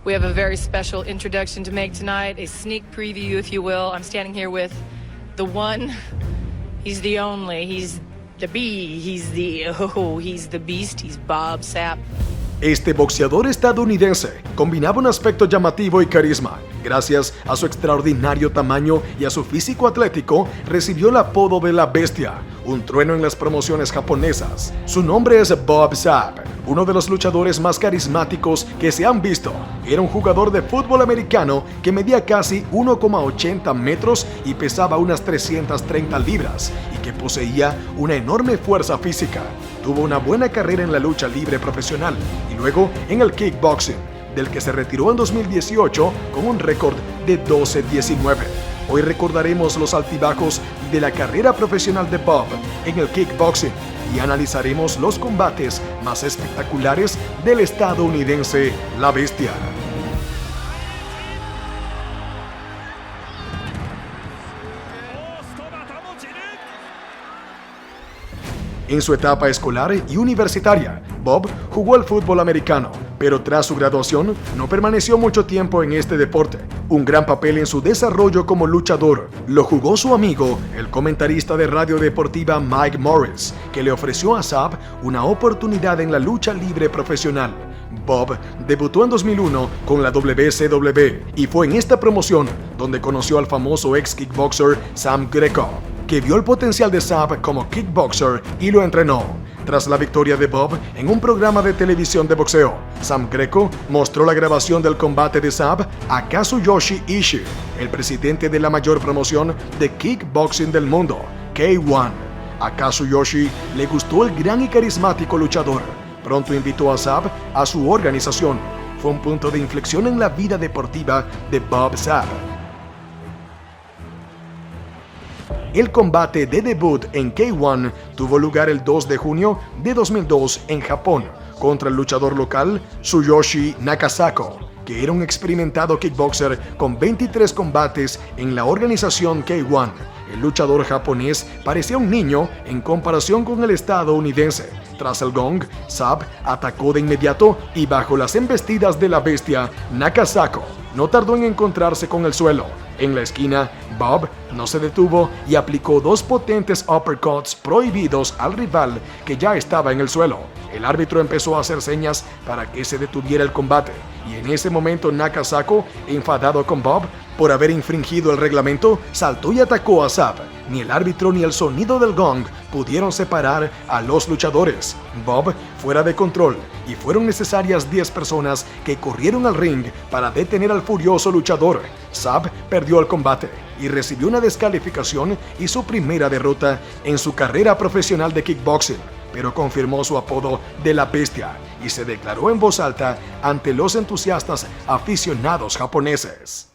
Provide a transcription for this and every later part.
We have a very special introduction to make tonight, a sneak preview, if you will. I'm standing here with the one, he's the only, he's the bee, he's the beast, he's Bob Sapp. Este boxeador estadounidense combinaba un aspecto llamativo y carisma. Gracias a su extraordinario tamaño y a su físico atlético, recibió el apodo de la Bestia, un trueno en las promociones japonesas. Su nombre es Bob Sapp, uno de los luchadores más carismáticos que se han visto. Era un jugador de fútbol americano que medía casi 1,80 metros y pesaba unas 330 libras y que poseía una enorme fuerza física. Tuvo una buena carrera en la lucha libre profesional y luego en el kickboxing, del que se retiró en 2018 con un récord de 12-19. Hoy recordaremos los altibajos de la carrera profesional de Bob en el kickboxing y analizaremos los combates más espectaculares del estadounidense La Bestia. En su etapa escolar y universitaria, Bob jugó al fútbol americano, pero tras su graduación no permaneció mucho tiempo en este deporte. Un gran papel en su desarrollo como luchador lo jugó su amigo, el comentarista de radio deportiva Mike Morris, que le ofreció a Sapp una oportunidad en la lucha libre profesional. Bob debutó en 2001 con la WCW y fue en esta promoción donde conoció al famoso ex kickboxer Sam Greco, que vio el potencial de Sapp como kickboxer y lo entrenó. Tras la victoria de Bob en un programa de televisión de boxeo, Sam Greco mostró la grabación del combate de Sapp a Kazuyoshi Ishii, el presidente de la mayor promoción de kickboxing del mundo, K1. A Kazuyoshi le gustó el gran y carismático luchador. Pronto invitó a Sapp a su organización. Fue un punto de inflexión en la vida deportiva de Bob Sapp. El combate de debut en K1 tuvo lugar el 2 de junio de 2002 en Japón contra el luchador local Tsuyoshi Nakasako, que era un experimentado kickboxer con 23 combates en la organización K1. El luchador japonés parecía un niño en comparación con el estadounidense. Tras el gong, Sapp atacó de inmediato y bajo las embestidas de la Bestia, Nakasako no tardó en encontrarse con el suelo. En la esquina, Bob no se detuvo y aplicó dos potentes uppercuts prohibidos al rival que ya estaba en el suelo. El árbitro empezó a hacer señas para que se detuviera el combate y en ese momento Nakasako, enfadado con Bob por haber infringido el reglamento, saltó y atacó a Sapp. Ni el árbitro ni el sonido del gong pudieron separar a los luchadores. Bob fuera de control y fueron necesarias 10 personas que corrieron al ring para detener al furioso luchador. Sapp perdió el combate y recibió una descalificación y su primera derrota en su carrera profesional de kickboxing, pero confirmó su apodo de la Bestia y se declaró en voz alta ante los entusiastas aficionados japoneses.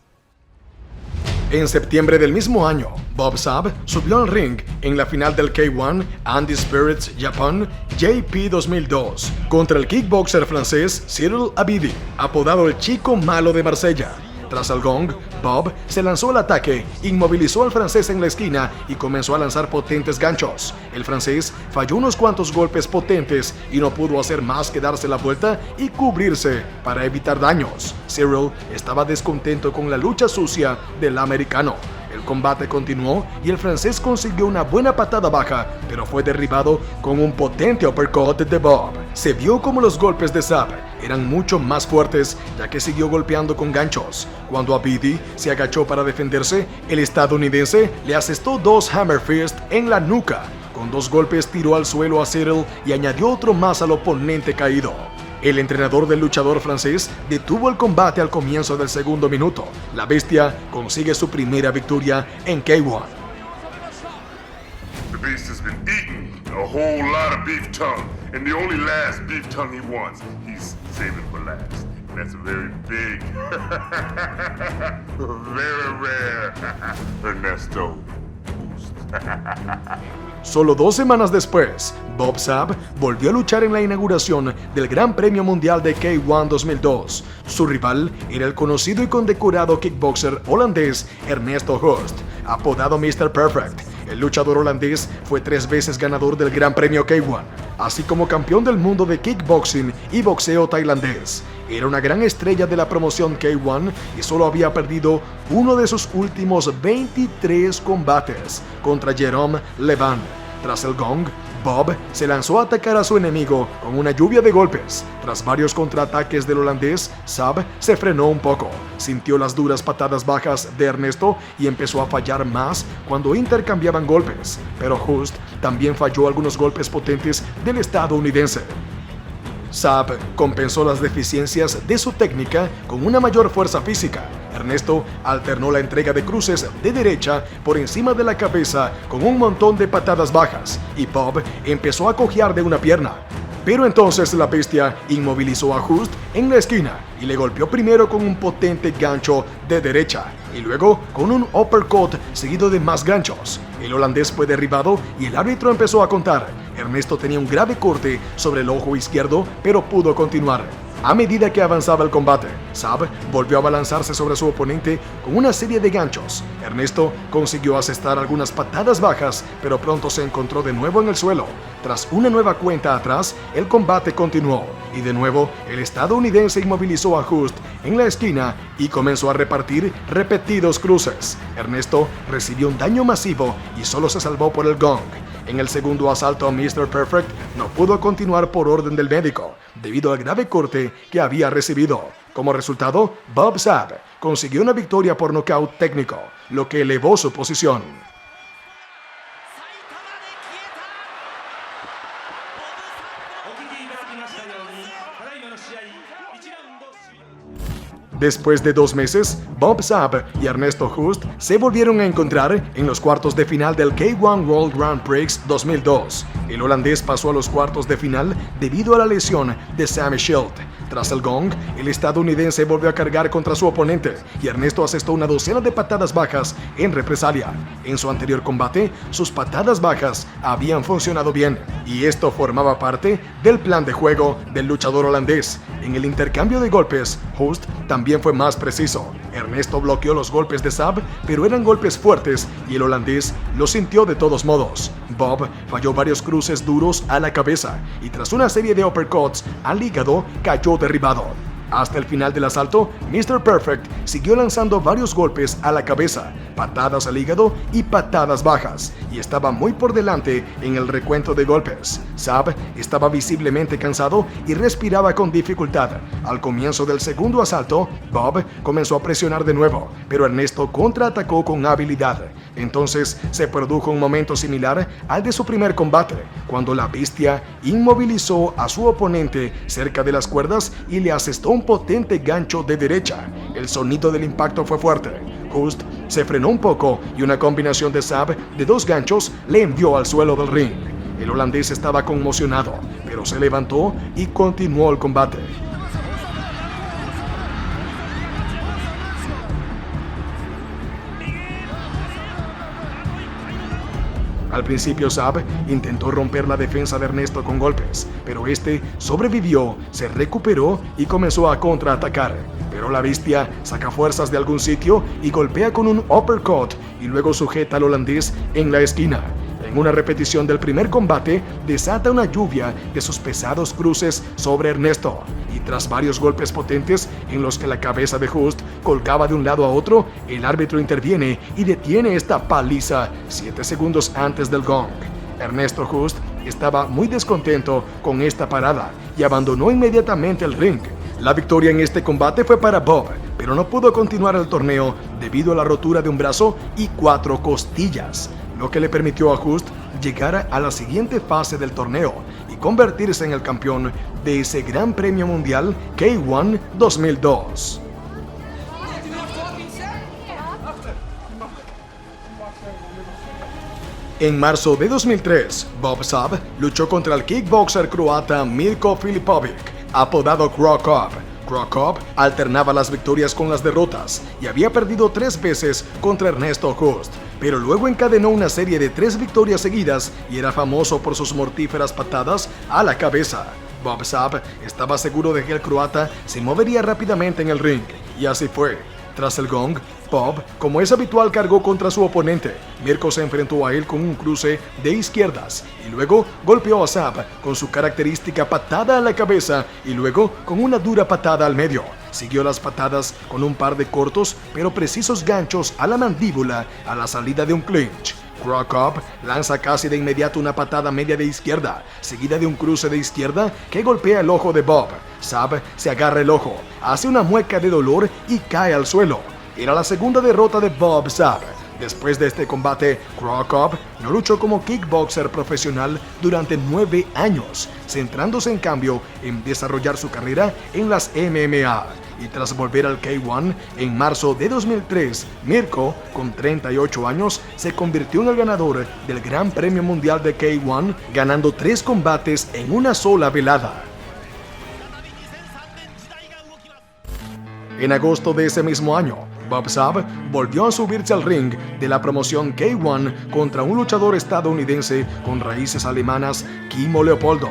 En septiembre del mismo año, Bob Sapp subió al ring en la final del K1 Andy Spirits Japan JP 2002 contra el kickboxer francés Cyril Abidi, apodado el Chico Malo de Marsella. Tras el gong, Bob se lanzó al ataque, inmovilizó al francés en la esquina y comenzó a lanzar potentes ganchos. El francés falló unos cuantos golpes potentes y no pudo hacer más que darse la vuelta y cubrirse para evitar daños. Cyril estaba descontento con la lucha sucia del americano. El combate continuó y el francés consiguió una buena patada baja, pero fue derribado con un potente uppercut de Bob. Se vio como los golpes de Sapp eran mucho más fuertes, ya que siguió golpeando con ganchos. Cuando Abidi se agachó para defenderse, el estadounidense le asestó 2 hammer fist en la nuca. Con 2 golpes tiró al suelo a Cyril y añadió otro más al oponente caído. El entrenador del luchador francés detuvo el combate al comienzo del segundo minuto. La Bestia consigue su primera victoria en K1. The beast has been eating a whole lot of beef tongue, and the only last beef tongue he wants, he's saving for last. And that's a very big, very rare Ernesto boost. Solo 2 semanas después, Bob Sapp volvió a luchar en la inauguración del Gran Premio Mundial de K1 2002. Su rival era el conocido y condecorado kickboxer holandés Ernesto Hoost, apodado Mr. Perfect. El luchador holandés fue 3 veces ganador del Gran Premio K1, así como campeón del mundo de kickboxing y boxeo tailandés. era una gran estrella de la promoción K1 y solo había perdido uno de sus últimos 23 combates contra Jerome Levan. Tras el gong, Bob se lanzó a atacar a su enemigo con una lluvia de golpes. Tras varios contraataques del holandés, Saab se frenó un poco, sintió las duras patadas bajas de Ernesto y empezó a fallar más cuando intercambiaban golpes. Pero Hust también falló algunos golpes potentes del estadounidense. Saab compensó las deficiencias de su técnica con una mayor fuerza física. Ernesto alternó la entrega de cruces de derecha por encima de la cabeza con un montón de patadas bajas y Bob empezó a cojear de una pierna. Pero entonces la bestia inmovilizó a Hust en la esquina y le golpeó primero con un potente gancho de derecha y luego con un uppercut seguido de más ganchos. El holandés fue derribado y el árbitro empezó a contar. Ernesto tenía un grave corte sobre el ojo izquierdo, pero pudo continuar. A medida que avanzaba el combate, Saab volvió a balanzarse sobre su oponente con una serie de ganchos. Ernesto consiguió asestar algunas patadas bajas, pero pronto se encontró de nuevo en el suelo. Tras una nueva cuenta atrás, el combate continuó, y de nuevo el estadounidense inmovilizó a Hust en la esquina y comenzó a repartir repetidos cruces. Ernesto recibió un daño masivo y solo se salvó por el gong. En el segundo asalto, Mr. Perfect no pudo continuar por orden del médico, debido al grave corte que había recibido. Como resultado, Bob Saab consiguió una victoria por nocaut técnico, lo que elevó su posición. Después de 2 meses, Bob Saab y Ernesto Hust se volvieron a encontrar en los cuartos de final del K1 World Grand Prix 2002. El holandés pasó a los cuartos de final debido a la lesión de Sam Shield. Tras el gong, el estadounidense volvió a cargar contra su oponente y Ernesto asestó una docena de patadas bajas en represalia. En su anterior combate, sus patadas bajas habían funcionado bien y esto formaba parte del plan de juego del luchador holandés. En el intercambio de golpes, Hust también fue más preciso. Ernesto bloqueó los golpes de Saab, pero eran golpes fuertes y el holandés los sintió de todos modos. Bob falló varios cruces duros a la cabeza y tras una serie de uppercuts al hígado cayó derribado. Hasta el final del asalto, Mr. Perfect siguió lanzando varios golpes a la cabeza, patadas al hígado y patadas bajas, y estaba muy por delante en el recuento de golpes. Saab estaba visiblemente cansado y respiraba con dificultad. Al comienzo del segundo asalto, Bob comenzó a presionar de nuevo, pero Ernesto contraatacó con habilidad. Entonces se produjo un momento similar al de su primer combate, cuando la bestia inmovilizó a su oponente cerca de las cuerdas y le asestó un potente gancho de derecha. El sonido del impacto fue fuerte. Hust se frenó un poco y una combinación de Saab de 2 ganchos le envió al suelo del ring. El holandés estaba conmocionado, pero se levantó y continuó el combate. Al principio Saab intentó romper la defensa de Ernesto con golpes, pero este sobrevivió, se recuperó y comenzó a contraatacar. Pero la bestia saca fuerzas de algún sitio y golpea con un uppercut y luego sujeta al holandés en la esquina. En una repetición del primer combate, desata una lluvia de sus pesados cruces sobre Ernesto, y tras varios golpes potentes en los que la cabeza de Hust colgaba de un lado a otro, el árbitro interviene y detiene esta paliza 7 segundos antes del gong. Ernesto Hust estaba muy descontento con esta parada y abandonó inmediatamente el ring. La victoria en este combate fue para Bob, pero no pudo continuar el torneo debido a la rotura de un brazo y 4 costillas, lo que le permitió a Hust llegar a la siguiente fase del torneo y convertirse en el campeón de ese Gran Premio Mundial K1 2002. En marzo de 2003, Bob Saab luchó contra el kickboxer croata Milko Filipovic, apodado Krokop. Krokop alternaba las victorias con las derrotas y había perdido 3 veces contra Ernesto Hust, pero luego encadenó una serie de 3 victorias seguidas y era famoso por sus mortíferas patadas a la cabeza. Bob Saab estaba seguro de que el croata se movería rápidamente en el ring, y así fue. Tras el gong, Bob, como es habitual, cargó contra su oponente. Mirko se enfrentó a él con un cruce de izquierdas y luego golpeó a Saab con su característica patada a la cabeza y luego con una dura patada al medio. Siguió las patadas con un par de cortos pero precisos ganchos a la mandíbula a la salida de un clinch. Craw Cop lanza casi de inmediato una patada media de izquierda, seguida de un cruce de izquierda que golpea el ojo de Bob. Saab se agarra el ojo, hace una mueca de dolor y cae al suelo. Era la segunda derrota de Bob Saab. Después de este combate, Craw Cop no luchó como kickboxer profesional durante 9 años, centrándose en cambio en desarrollar su carrera en las MMA. Y tras volver al K1 en marzo de 2003, Mirko, con 38 años, se convirtió en el ganador del Gran Premio Mundial de K1, ganando 3 combates en una sola velada. En agosto de ese mismo año, Bob Saab volvió a subirse al ring de la promoción K1 contra un luchador estadounidense con raíces alemanas, Kimo Leopoldo.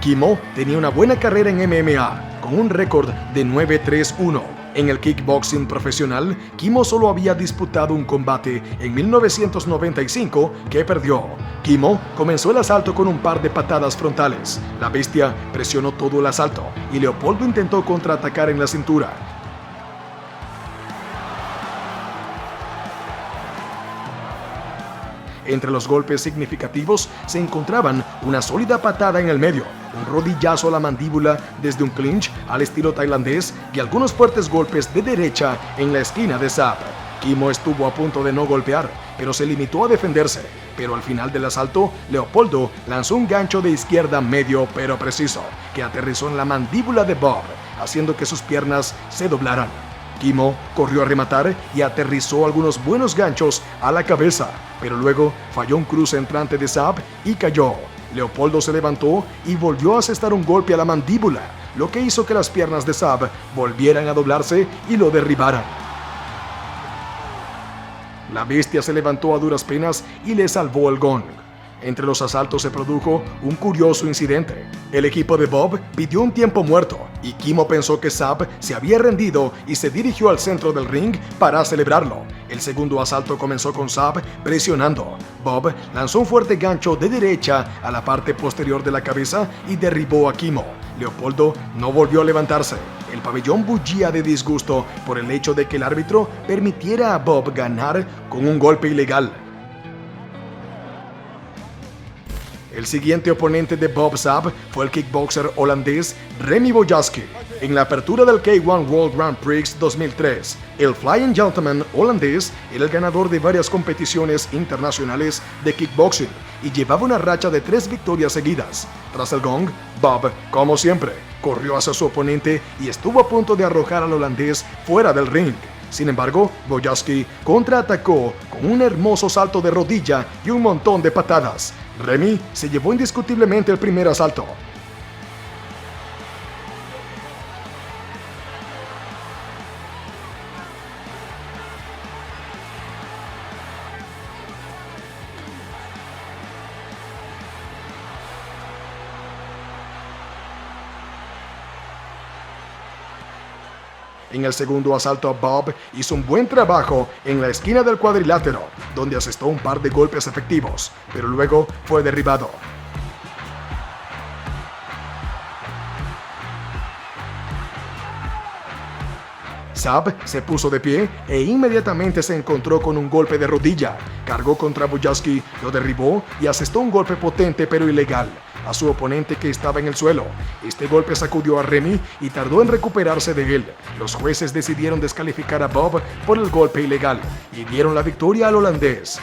Kimo tenía una buena carrera en MMA, con un récord de 9-3-1. En el kickboxing profesional, Kimo solo había disputado un combate en 1995 que perdió. Kimo comenzó el asalto con un par de patadas frontales. La bestia presionó todo el asalto y Leopoldo intentó contraatacar en la cintura. Entre los golpes significativos se encontraban una sólida patada en el medio, un rodillazo a la mandíbula desde un clinch al estilo tailandés y algunos fuertes golpes de derecha en la esquina de Saab. Kimo estuvo a punto de no golpear, pero se limitó a defenderse. Pero al final del asalto, Leopoldo lanzó un gancho de izquierda medio pero preciso, que aterrizó en la mandíbula de Bob, haciendo que sus piernas se doblaran. Kimo corrió a rematar y aterrizó algunos buenos ganchos a la cabeza, pero luego falló un cruce entrante de Saab y cayó. Leopoldo se levantó y volvió a asestar un golpe a la mandíbula, lo que hizo que las piernas de Saab volvieran a doblarse y lo derribaran. La bestia se levantó a duras penas y le salvó el gong. Entre los asaltos se produjo un curioso incidente. El equipo de Bob pidió un tiempo muerto y Kimo pensó que Saab se había rendido y se dirigió al centro del ring para celebrarlo. El segundo asalto comenzó con Saab presionando. Bob lanzó un fuerte gancho de derecha a la parte posterior de la cabeza y derribó a Kimo. Leopoldo no volvió a levantarse. El pabellón bullía de disgusto por el hecho de que el árbitro permitiera a Bob ganar con un golpe ilegal. El siguiente oponente de Bob Saab fue el kickboxer holandés Remy Bojaski. En la apertura del K1 World Grand Prix 2003, el Flying Gentleman holandés era el ganador de varias competiciones internacionales de kickboxing y llevaba una racha de 3 victorias seguidas. Tras el gong, Bob, como siempre, corrió hacia su oponente y estuvo a punto de arrojar al holandés fuera del ring. Sin embargo, Bojaski contraatacó con un hermoso salto de rodilla y un montón de patadas. Remy se llevó indiscutiblemente el primer asalto. En el segundo asalto, Bob hizo un buen trabajo en la esquina del cuadrilátero, donde asestó un par de golpes efectivos, pero luego fue derribado. Saab se puso de pie e inmediatamente se encontró con un golpe de rodilla. Cargó contra Bojaski, lo derribó y asestó un golpe potente pero ilegal a su oponente que estaba en el suelo. Este golpe sacudió a Remy y tardó en recuperarse de él. Los jueces decidieron descalificar a Bob por el golpe ilegal y dieron la victoria al holandés.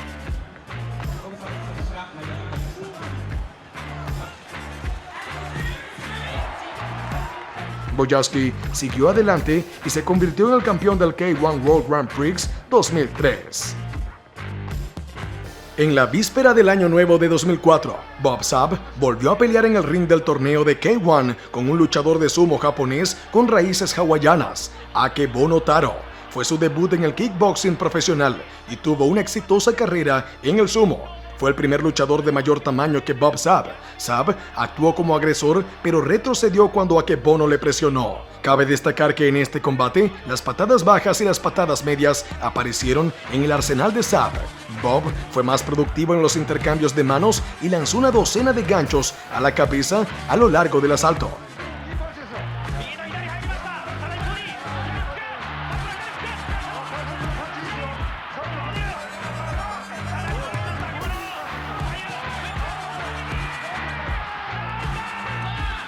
Bojaski siguió adelante y se convirtió en el campeón del K1 World Grand Prix 2003. En la víspera del año nuevo de 2004, Bob Saab volvió a pelear en el ring del torneo de K1 con un luchador de sumo japonés con raíces hawaianas, Akebono Taro. Fue su debut en el kickboxing profesional y tuvo una exitosa carrera en el sumo. Fue el primer luchador de mayor tamaño que Bob Sapp. Sapp actuó como agresor, pero retrocedió cuando Akebono le presionó. Cabe destacar que en este combate, las patadas bajas y las patadas medias aparecieron en el arsenal de Sapp. Bob fue más productivo en los intercambios de manos y lanzó una docena de ganchos a la cabeza a lo largo del asalto.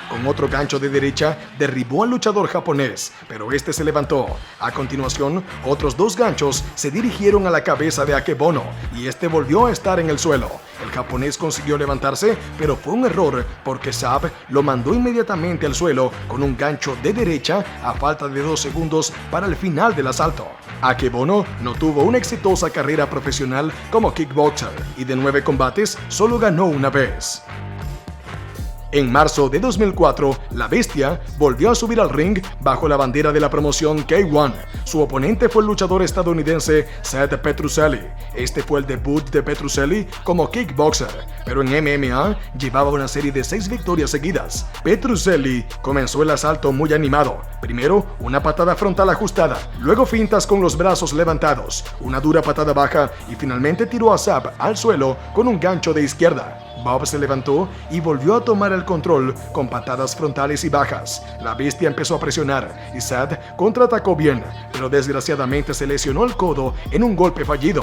Con otro gancho de derecha, derribó al luchador japonés, pero este se levantó. A continuación, otros dos ganchos se dirigieron a la cabeza de Akebono y este volvió a estar en el suelo. El japonés consiguió levantarse, pero fue un error porque Sapp lo mandó inmediatamente al suelo con un gancho de derecha a falta de 2 segundos para el final del asalto. Akebono no tuvo una exitosa carrera profesional como kickboxer y de 9 combates solo ganó una vez. En marzo de 2004, la Bestia volvió a subir al ring bajo la bandera de la promoción K1. Su oponente fue el luchador estadounidense Seth Petruzelli. Este fue el debut de Petruzelli como kickboxer, pero en MMA llevaba una serie de 6 victorias seguidas. Petruzelli comenzó el asalto muy animado. Primero, una patada frontal ajustada, luego fintas con los brazos levantados, una dura patada baja y finalmente tiró a Sapp al suelo con un gancho de izquierda. Bob se levantó y volvió a tomar el control con patadas frontales y bajas. La Bestia empezó a presionar y Seth contraatacó bien, pero desgraciadamente se lesionó el codo en un golpe fallido.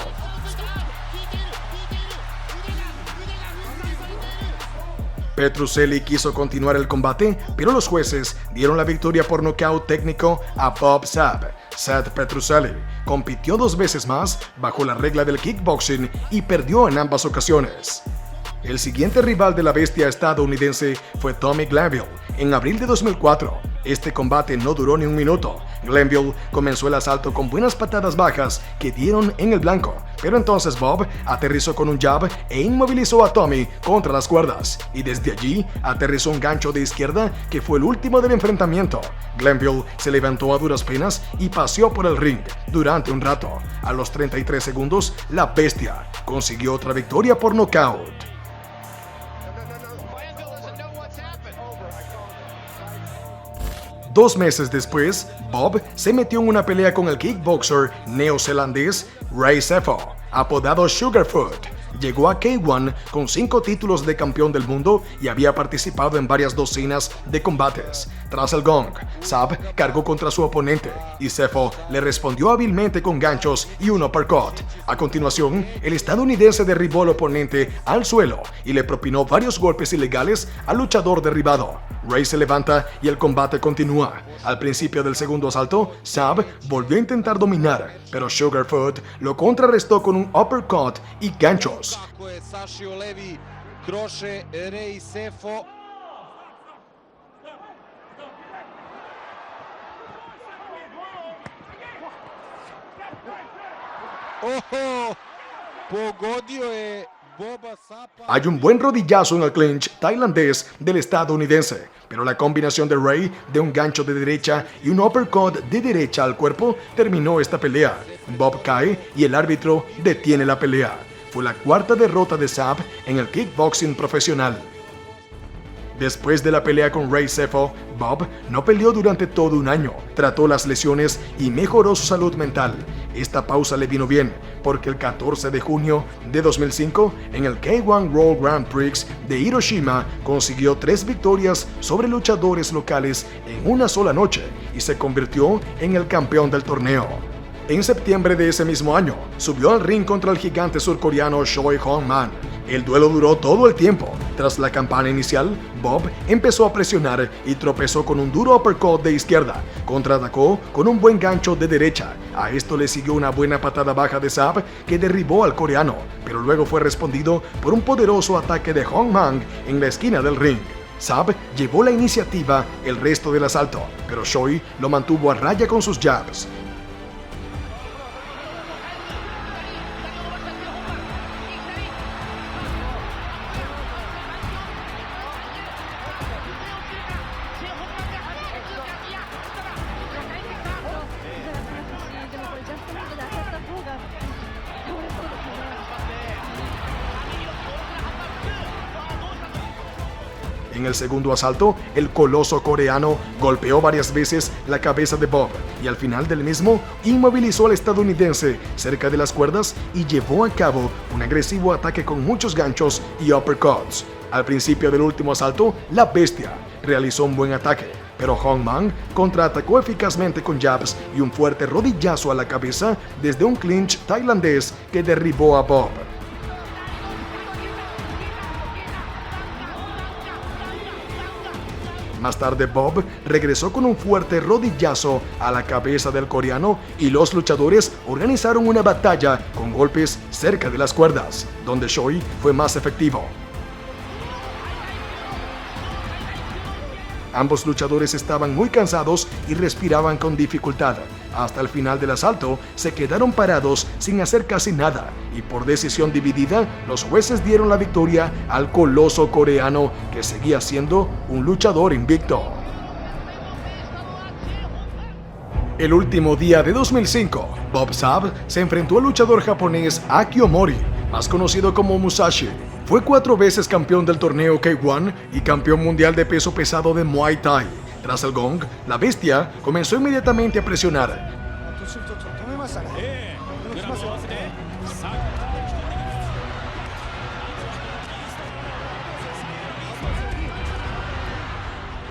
Petruzelli quiso continuar el combate, pero los jueces dieron la victoria por nocaut técnico a Bob Sapp. Seth Petruzelli compitió 2 veces más bajo la regla del kickboxing y perdió en ambas ocasiones. El siguiente rival de la Bestia estadounidense fue Tommy Glanville en abril de 2004. Este combate no duró ni un minuto. Glanville comenzó el asalto con buenas patadas bajas que dieron en el blanco, pero entonces Bob aterrizó con un jab e inmovilizó a Tommy contra las cuerdas, y desde allí aterrizó un gancho de izquierda que fue el último del enfrentamiento. Glanville se levantó a duras penas y paseó por el ring durante un rato. A los 33 segundos, la Bestia consiguió otra victoria por nocaut. 2 meses después, Bob se metió en una pelea con el kickboxer neozelandés Ray Sefo, apodado Sugarfoot. Llegó a K1 con 5 títulos de campeón del mundo y había participado en varias docenas de combates. Tras el gong, Sapp cargó contra su oponente y Sefo le respondió hábilmente con ganchos y un uppercut. A continuación, el estadounidense derribó al oponente al suelo y le propinó varios golpes ilegales al luchador derribado. Ray se levanta y el combate continúa. Al principio del segundo asalto, Sapp volvió a intentar dominar, pero Sugarfoot lo contrarrestó con un uppercut y ganchos. Tako je sašio levi kroše Ray Sefo. Ojo, pogodio je Boba Sappa. Hay un buen rodillazo en el clinch tailandés del estadounidense, pero la combinación de Ray de un gancho de derecha y un uppercut de derecha al cuerpo terminó esta pelea. Bob cae y el árbitro detiene la pelea. Fue la 4ª derrota de Sapp en el kickboxing profesional. Después de la pelea con Ray Sefo, Bob no peleó durante todo un año, trató las lesiones y mejoró su salud mental. Esta pausa le vino bien, porque el 14 de junio de 2005, en el K1 World Grand Prix de Hiroshima, consiguió 3 victorias sobre luchadores locales en una sola noche y se convirtió en el campeón del torneo. En septiembre de ese mismo año, subió al ring contra el gigante surcoreano Choi Hong-man. El duelo duró todo el tiempo. Tras la campana inicial, Bob empezó a presionar y tropezó con un duro uppercut de izquierda. Contraatacó con un buen gancho de derecha. A esto le siguió una buena patada baja de Sapp que derribó al coreano, pero luego fue respondido por un poderoso ataque de Hong-man en la esquina del ring. Sapp llevó la iniciativa el resto del asalto, pero Choi lo mantuvo a raya con sus jabs. En el segundo asalto, el coloso coreano golpeó varias veces la cabeza de Bob y al final del mismo inmovilizó al estadounidense cerca de las cuerdas y llevó a cabo un agresivo ataque con muchos ganchos y uppercuts. Al principio del último asalto, la bestia realizó un buen ataque, pero Hong Man contraatacó eficazmente con jabs y un fuerte rodillazo a la cabeza desde un clinch tailandés que derribó a Bob. Más tarde Bob regresó con un fuerte rodillazo a la cabeza del coreano y los luchadores organizaron una batalla con golpes cerca de las cuerdas, donde Choi fue más efectivo. Ambos luchadores estaban muy cansados y respiraban con dificultad. Hasta el final del asalto se quedaron parados sin hacer casi nada y por decisión dividida los jueces dieron la victoria al coloso coreano que seguía siendo un luchador invicto. El último día de 2005, Bob Sapp se enfrentó al luchador japonés Akio Mori, más conocido como Musashi. Fue 4 veces campeón del torneo K1 y campeón mundial de peso pesado de Muay Thai. Tras el gong, la bestia comenzó inmediatamente a presionar.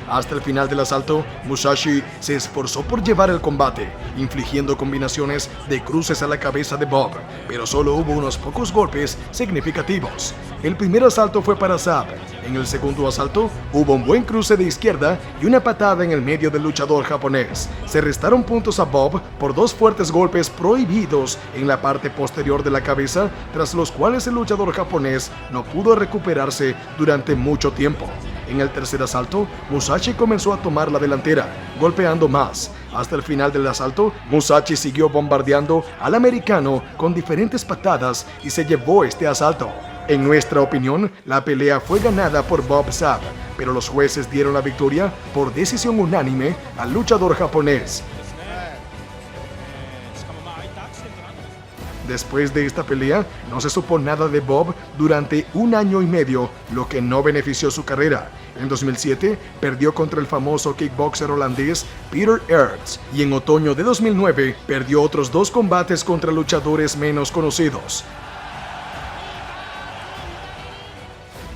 Hasta el final del asalto, Musashi se esforzó por llevar el combate, infligiendo combinaciones de cruces a la cabeza de Bob, pero solo hubo unos pocos golpes significativos. El primer asalto fue para Sapp. En el segundo asalto, hubo un buen cruce de izquierda y una patada en el medio del luchador japonés. Se restaron puntos a Bob por 2 fuertes golpes prohibidos en la parte posterior de la cabeza, tras los cuales el luchador japonés no pudo recuperarse durante mucho tiempo. En el tercer asalto, Musashi comenzó a tomar la delantera, golpeando más. Hasta el final del asalto, Musashi siguió bombardeando al americano con diferentes patadas y se llevó este asalto. En nuestra opinión, la pelea fue ganada por Bob Sapp, pero los jueces dieron la victoria por decisión unánime al luchador japonés. Después de esta pelea, no se supo nada de Bob durante 1 año y medio, lo que no benefició su carrera. En 2007, perdió contra el famoso kickboxer holandés Peter Aerts, y en otoño de 2009, perdió otros 2 combates contra luchadores menos conocidos.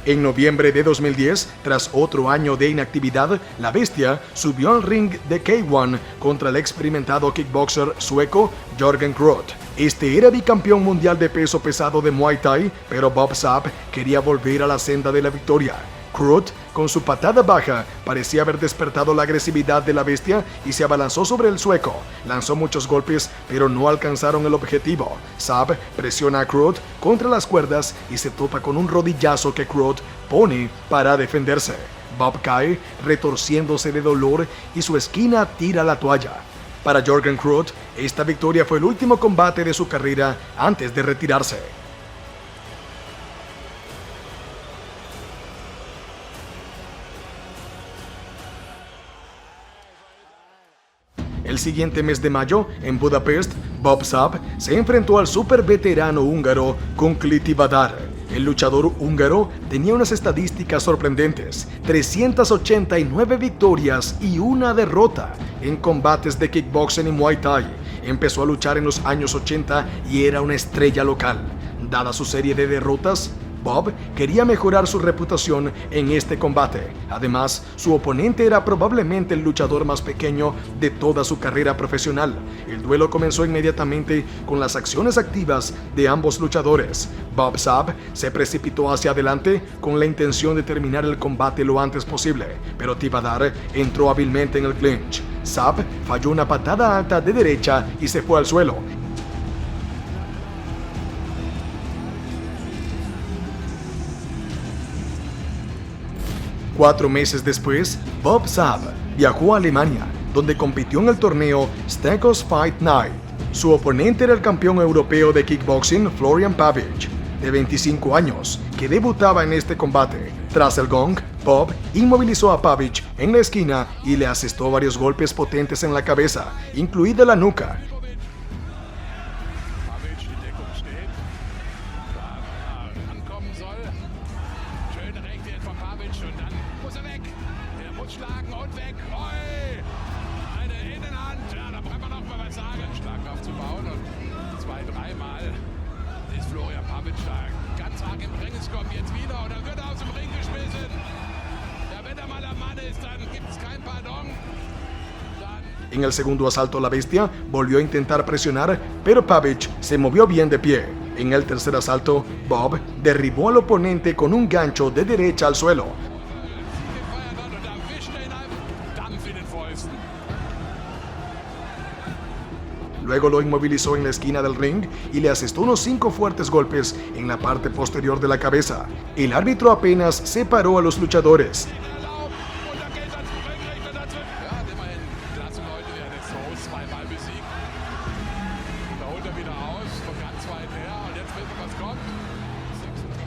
En noviembre de 2010, tras otro año de inactividad, la bestia subió al ring de K1 contra el experimentado kickboxer sueco Jörgen Kroth. Este era bicampeón mundial de peso pesado de Muay Thai, pero Bob Sapp quería volver a la senda de la victoria. Kroth, con su patada baja, parecía haber despertado la agresividad de la bestia y se abalanzó sobre el sueco. Lanzó muchos golpes, pero no alcanzaron el objetivo. Sapp presiona a Kroth contra las cuerdas y se topa con un rodillazo que Kroth pone para defenderse. Bob cae, retorciéndose de dolor, y su esquina tira la toalla. Para Jörgen Kroth, esta victoria fue el último combate de su carrera antes de retirarse. El siguiente mes de mayo, en Budapest, Bob Sapp se enfrentó al super veterano húngaro Kunkli Tivadar. El luchador húngaro tenía unas estadísticas sorprendentes: 389 victorias y 1 derrota en combates de kickboxing y Muay Thai. Empezó a luchar en los años 80 y era una estrella local. Dada su serie de derrotas, Bob quería mejorar su reputación en este combate. Además, su oponente era probablemente el luchador más pequeño de toda su carrera profesional. El duelo comenzó inmediatamente con las acciones activas de ambos luchadores. Bob Sapp se precipitó hacia adelante con la intención de terminar el combate lo antes posible, pero Tivadar entró hábilmente en el clinch. Sapp falló una patada alta de derecha y se fue al suelo. Cuatro meses después, Bob Sapp viajó a Alemania, donde compitió en el torneo Stakos Fight Night. Su oponente era el campeón europeo de kickboxing Florian Pavic, de 25 años, que debutaba en este combate. Tras el gong, Bob inmovilizó a Pavic en la esquina y le asestó varios golpes potentes en la cabeza, incluida la nuca. Florian Pavic da ganz arg im Drängens kommt jetzt wieder und dann wird er aus dem Ring geschmissen. Ja, wenn er mal am Mann ist, dann gibt es kein Pardon. En el segundo asalto, la bestia volvió a intentar presionar, pero Pavic se movió bien de pie. En el tercer asalto, Bob derribó al oponente con un gancho de derecha al suelo. Luego lo inmovilizó en la esquina del ring y le asestó unos 5 fuertes golpes en la parte posterior de la cabeza. El árbitro apenas separó a los luchadores.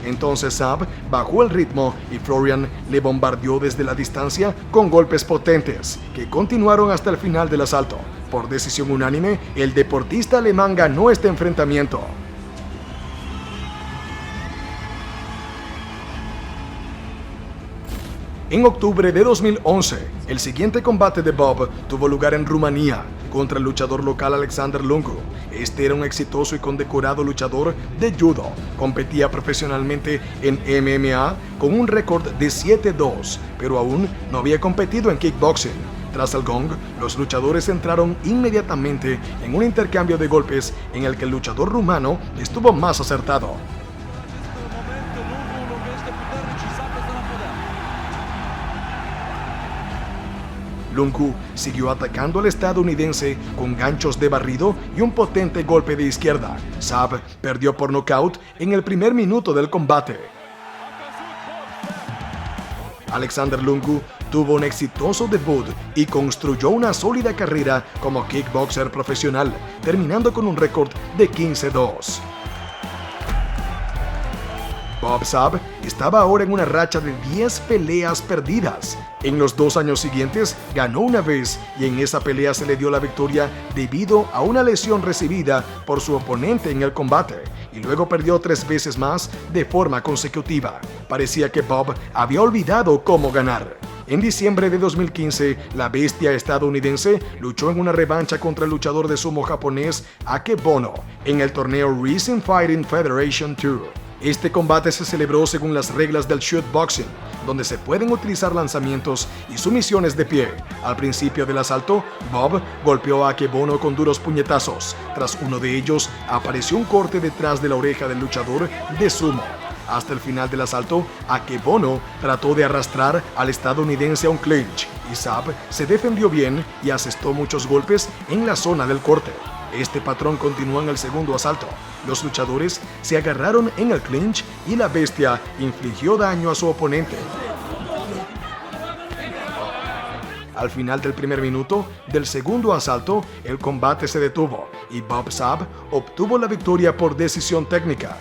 Entonces Saab bajó el ritmo y Florian le bombardeó desde la distancia con golpes potentes, que continuaron hasta el final del asalto. Por decisión unánime, el deportista alemán ganó este enfrentamiento. En octubre de 2011, el siguiente combate de Bob tuvo lugar en Rumanía contra el luchador local Alexander Lungu. Este era un exitoso y condecorado luchador de judo. Competía profesionalmente en MMA con un récord de 7-2, pero aún no había competido en kickboxing. Tras el gong, los luchadores entraron inmediatamente en un intercambio de golpes en el que el luchador rumano estuvo más acertado. Lungu siguió atacando al estadounidense con ganchos de barrido y un potente golpe de izquierda. Saab perdió por nocaut en el primer minuto del combate. Alexander Lungu tuvo un exitoso debut y construyó una sólida carrera como kickboxer profesional, terminando con un récord de 15-2. Bob Saab estaba ahora en una racha de 10 peleas perdidas. En los 2 años siguientes ganó una vez y en esa pelea se le dio la victoria debido a una lesión recibida por su oponente en el combate, y luego perdió 3 veces más de forma consecutiva. Parecía que Bob había olvidado cómo ganar. En diciembre de 2015, la bestia estadounidense luchó en una revancha contra el luchador de sumo japonés Akebono en el torneo Recent Fighting Federation Tour. Este combate se celebró según las reglas del shootboxing, donde se pueden utilizar lanzamientos y sumisiones de pie. Al principio del asalto, Bob golpeó a Akebono con duros puñetazos. Tras uno de ellos, apareció un corte detrás de la oreja del luchador de sumo. Hasta el final del asalto, Akebono trató de arrastrar al estadounidense a un clinch, y Saab se defendió bien y asestó muchos golpes en la zona del corte. Este patrón continuó en el segundo asalto. Los luchadores se agarraron en el clinch y la bestia infligió daño a su oponente. Al final del primer minuto del segundo asalto, el combate se detuvo y Bob Saab obtuvo la victoria por decisión técnica.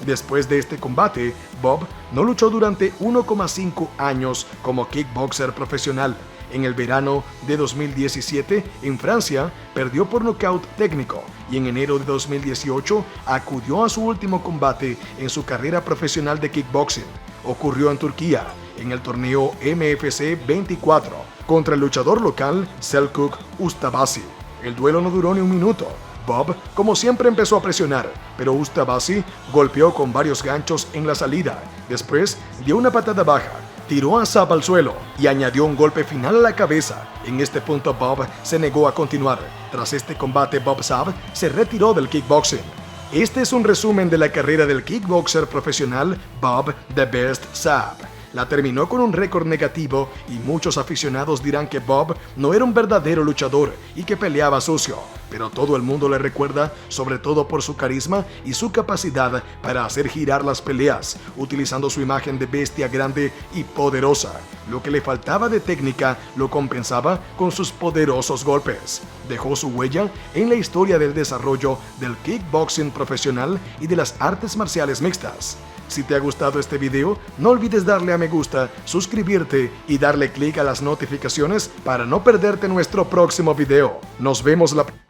Después de este combate, Bob no luchó durante 1,5 años como kickboxer profesional. En el verano de 2017, en Francia, perdió por nocaut técnico y en enero de 2018 acudió a su último combate en su carrera profesional de kickboxing. Ocurrió en Turquía, en el torneo MFC 24, contra el luchador local Selçuk Ustabasi. El duelo no duró ni un minuto. Bob, como siempre, empezó a presionar, pero Ustabasi golpeó con varios ganchos en la salida. Después dio una patada baja, tiró a Saab al suelo y añadió un golpe final a la cabeza. En este punto Bob se negó a continuar. Tras este combate, Bob Saab se retiró del kickboxing. Este es un resumen de la carrera del kickboxer profesional Bob "The Best" Saab. La terminó con un récord negativo y muchos aficionados dirán que Bob no era un verdadero luchador y que peleaba sucio, pero todo el mundo le recuerda sobre todo por su carisma y su capacidad para hacer girar las peleas, utilizando su imagen de bestia grande y poderosa. Lo que le faltaba de técnica lo compensaba con sus poderosos golpes. Dejó su huella en la historia del desarrollo del kickboxing profesional y de las artes marciales mixtas. Si te ha gustado este video, no olvides darle a me gusta, suscribirte y darle clic a las notificaciones para no perderte nuestro próximo video. Nos vemos la próxima.